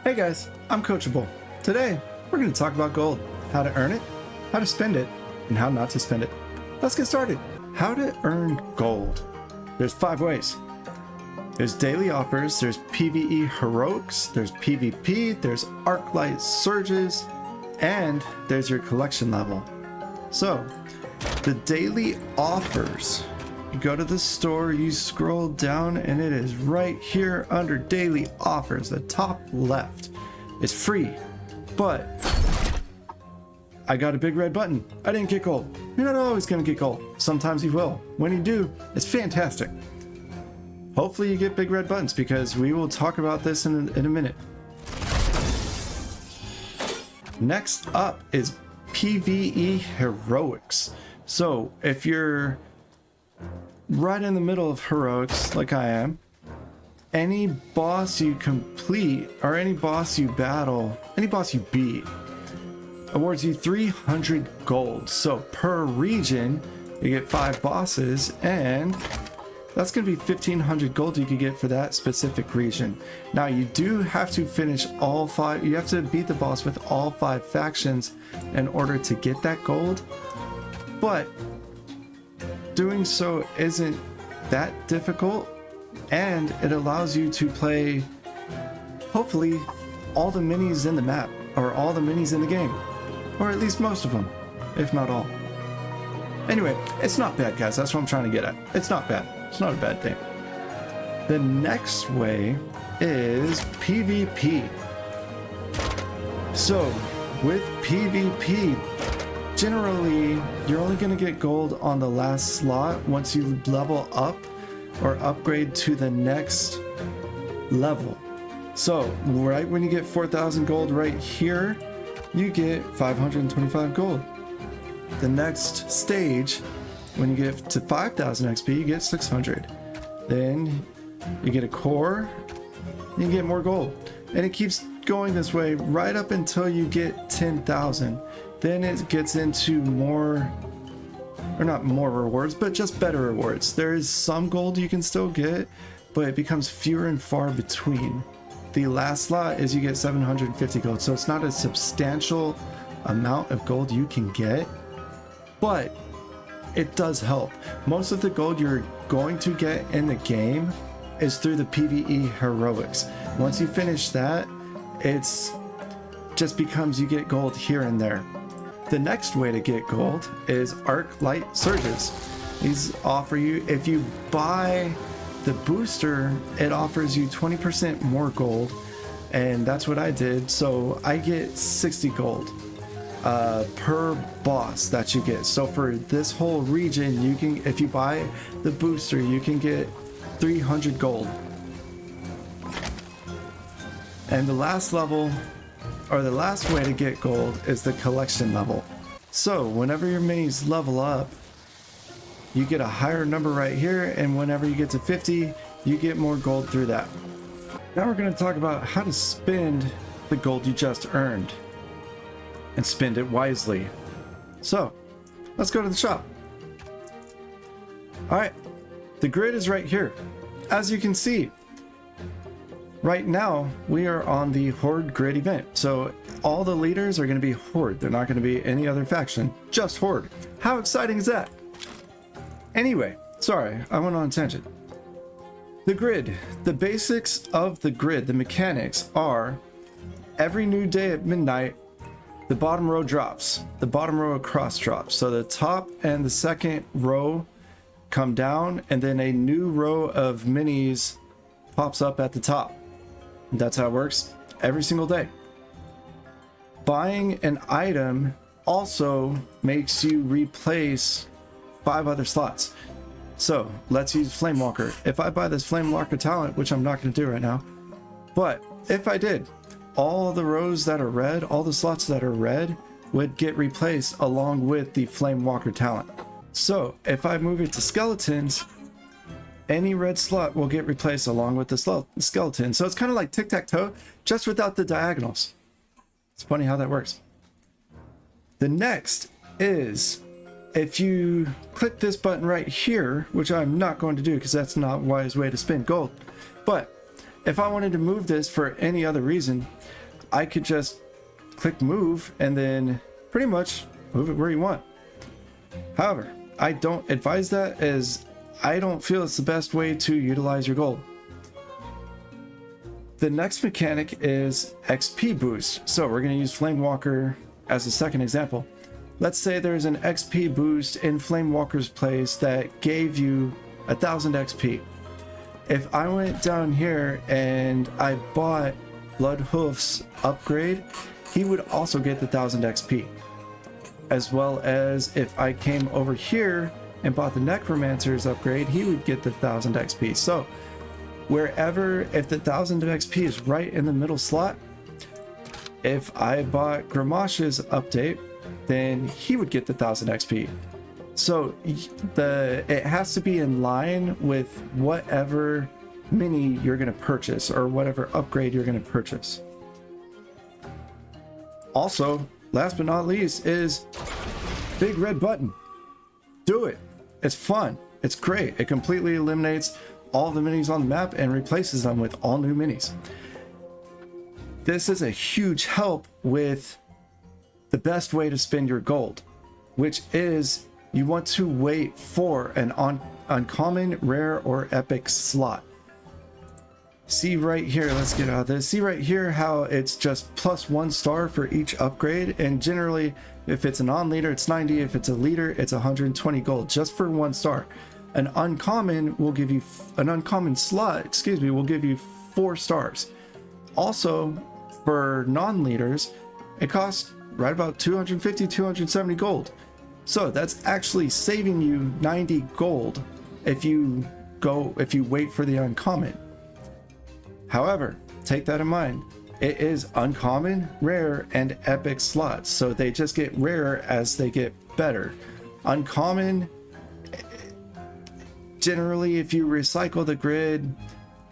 Hey guys, I'm Coachable. Today, we're going to talk about gold, how to earn it, how to spend it, and how not to spend it. Let's get started. How to earn gold. There's 5 ways. There's daily offers, there's PvE heroics, there's PvP, there's Arclight surges, and there's your collection level. So, the daily offers. You go to the store, you scroll down, and it is right here under daily offers. The top left is free, but I got a big red button. I didn't get gold. You're not always gonna get gold. Sometimes you will. When you do, it's fantastic. Hopefully you get big red buttons because we will talk about this in a minute. Next up is PvE heroics. So if you're right in the middle of heroics like I am, any boss you complete or any boss you battle, any boss you beat awards you 300 gold. So per region you get 5 bosses, and that's going to be 1500 gold you could get for that specific region. Now you do have to finish all 5, you have to beat the boss with all 5 factions in order to get that gold, but doing so isn't that difficult, and it allows you to play hopefully all the minis in the map, or all the minis in the game, or at least most of them, if not all. Anyway, it's not bad, guys. That's what I'm trying to get at. It's not bad. It's not a bad thing. The next way is PvP. So with PvP, generally you're only going to get gold on the last slot once you level up or upgrade to the next level. So right when you get 4,000 gold right here, you get 525 gold. The next stage, when you get to 5,000 XP, you get 600. Then you get a core, and you get more gold. And it keeps going this way right up until you get 10,000. Then it gets into more, or not more rewards, but just better rewards. There is some gold you can still get, but it becomes fewer and far between. The last slot is you get 750 gold, so it's not a substantial amount of gold you can get, but it does help. Most of the gold you're going to get in the game is through the PvE heroics. Once you finish that, it's just becomes you get gold here and there. The next way to get gold is Arclight surges. These offer you, if you buy the booster, it offers you 20% more gold, and that's what I did. So I get 60 gold per boss that you get. So for this whole region, you can, if you buy the booster, you can get 300 gold. And the last level, or the last way to get gold, is the collection level. So whenever your minis level up, you get a higher number right here, and whenever you get to 50, you get more gold through that. Now we're going to talk about how to spend the gold you just earned and spend it wisely. So let's go to the shop. All right, the grid is right here. As you can see, right now we are on the Horde grid event. So all the leaders are going to be Horde. They're not going to be any other faction, just Horde. How exciting is that? Anyway, sorry, I went on a tangent. The grid, the basics of the grid, the mechanics are every new day at midnight, the bottom row drops, the bottom row across drops. So the top and the second row come down, and then a new row of minis pops up at the top. That's how it works every single day. Buying an item also makes you replace 5 other slots. So let's use Flamewalker. If I buy this Flamewalker talent, which I'm not going to do right now, but if I did, all the rows that are red, all the slots that are red would get replaced along with the Flamewalker talent. So if I move it to skeletons, any red slot will get replaced along with the skeleton. So it's kind of like tic-tac-toe, just without the diagonals. It's funny how that works. The next is, if you click this button right here, which I'm not going to do because that's not a wise way to spend gold, but If I wanted to move this for any other reason, I could just click move and then pretty much move it where you want. However, I don't advise that, as I don't feel it's the best way to utilize your gold. The next mechanic is XP boost. So we're going to use Flamewalker as a second example. Let's say there's an XP boost in Flamewalker's place that gave you 1000 XP. If I went down here and I bought Bloodhoof's upgrade, he would also get the 1000 XP. As well as if I came over here and bought the Necromancer's upgrade, he would get the 1000 XP. So wherever, if the 1000 XP is right in the middle slot, if I bought Grimash's update, then he would get the 1000 XP. So it has to be in line with whatever mini you're going to purchase or whatever upgrade you're going to purchase. Also, last but not least, is big red button. Do it. It's fun. It's great. It completely eliminates all the minis on the map and replaces them with all new minis. This is a huge help with the best way to spend your gold, which is you want to wait for an uncommon, rare, or epic slot. See right here, let's get out of this. See right here how it's just +1 star for each upgrade, and generally if it's a non-leader it's 90, if it's a leader it's 120 gold just for 1 star. An uncommon will give you slot will give you 4 stars. Also, for non-leaders it costs right about 250-270 gold. So that's actually saving you 90 gold if you wait for the uncommon. However, take that in mind. It is uncommon, rare, and epic slots, so they just get rarer as they get better. Uncommon, generally if you recycle the grid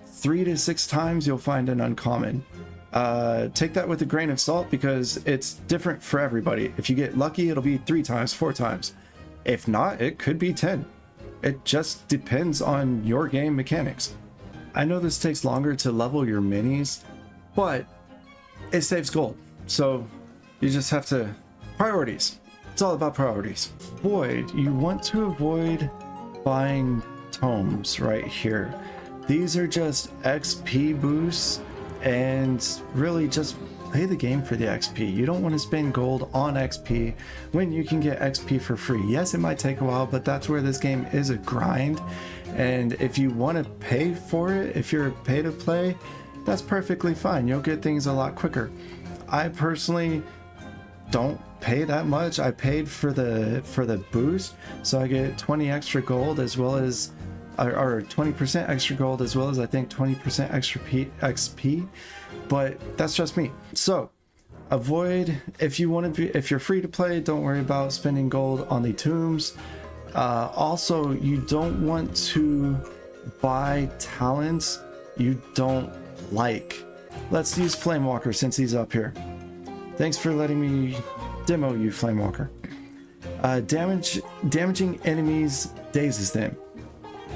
3 to 6 times you'll find an uncommon. Take that with a grain of salt because it's different for everybody. If you get lucky it'll be 3 times, 4 times. If not, it could be 10. It just depends on your game mechanics. I know this takes longer to level your minis, but it saves gold. So you just have to, priorities. It's all about priorities. You want to avoid buying tomes right here. These are just XP boosts, and really just play the game for the XP. You don't want to spend gold on XP when you can get XP for free. Yes, it might take a while, but that's where this game is a grind. And if you want to pay for it, if you're pay to play, that's perfectly fine. You'll get things a lot quicker. I personally don't pay that much. I paid for the boost, so I get 20 extra gold as well as or 20% extra gold, as well as I think 20% extra XP, but that's just me. So avoid, if you're free to play, don't worry about spending gold on the tombs. Also, you don't want to buy talents you don't like. Let's use Flamewalker since he's up here. Thanks for letting me demo you, Flamewalker. Damaging enemies dazes them.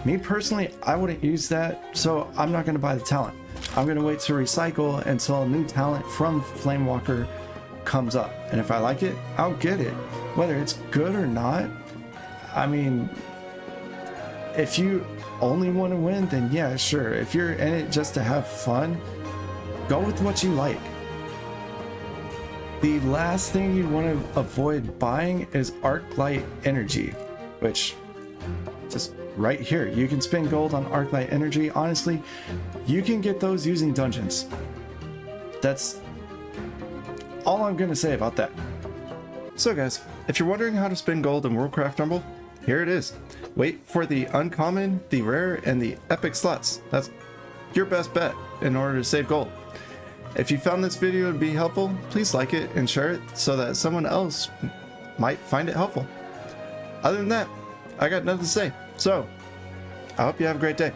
Me personally, I wouldn't use that, so I'm not going to buy the talent. I'm going to wait to recycle until a new talent from Flamewalker comes up. And if I like it, I'll get it. Whether it's good or not, I mean, if you only want to win, then yeah, sure. If you're in it just to have fun, go with what you like. The last thing you want to avoid buying is Arc Light Energy, which just right here, you can spend gold on Arc Light Energy. Honestly, you can get those using dungeons. That's all I'm gonna say about that. So guys, if you're wondering how to spend gold in Warcraft Rumble, here it is. Wait for the uncommon, the rare, and the epic slots. That's your best bet in order to save gold. If you found this video to be helpful, please like it and share it so that someone else might find it helpful. Other than that, I got nothing to say. So, I hope you have a great day.